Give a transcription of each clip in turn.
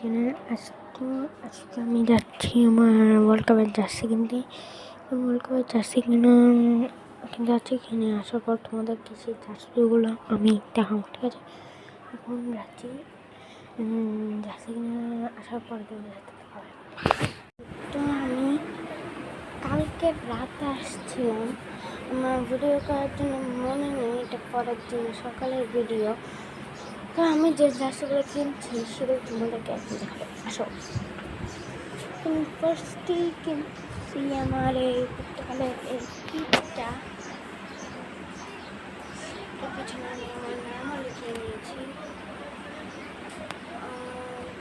Channel. আজকে আমি যাচ্ছি আমার ওয়ার্ল্ড কাপের জার্সি কিনতে। ওয়ার্ল্ড কাপের জার্সি যাচ্ছি, কিনে আসার পর তোমাদেরকে সেই জার্সিগুলো আমি দেখাবো, ঠিক আছে? এখন যাচ্ছি, জার্সি কিনে আসার পর তো আমি কালকে রাতে আসছিলাম আমার ভিডিও করার জন্য, মনে নেই এটা করার জন্য সকালের ভিডিও। তো আমি যে জার্সিগুলো কিনছি সেগুলো তোমাদেরকে এখন দেখাবো, আসো। ফার্স্টেই কিনছি আমার এই পর্তুগালের এই কিটটা, পিছনে আমি আমার নামও লিখিয়ে নিয়েছি।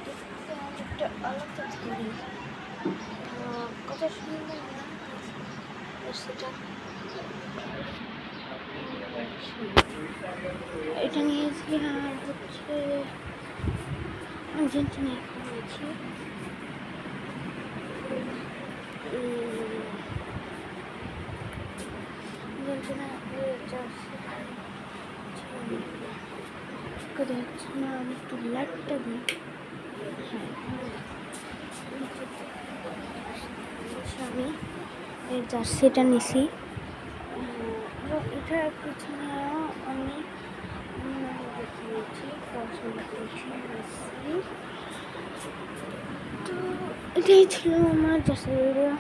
দেখতে অনেকটা আলাদা করি, কত সুন্দর না সেটা। এটা নিয়েছি আর হচ্ছে আর্জেন্টিনা এখন নিয়েছি। আর্জেন্টিনা জার্সি হচ্ছে না, আমি একটু লাইটটা দিই। আমি এই জার্সিটা নিছি, এটার পিছনে আমি দেখিয়েছি পছন্দ করছি। তো এটাই ছিল আমার জার্সি ভিডিও।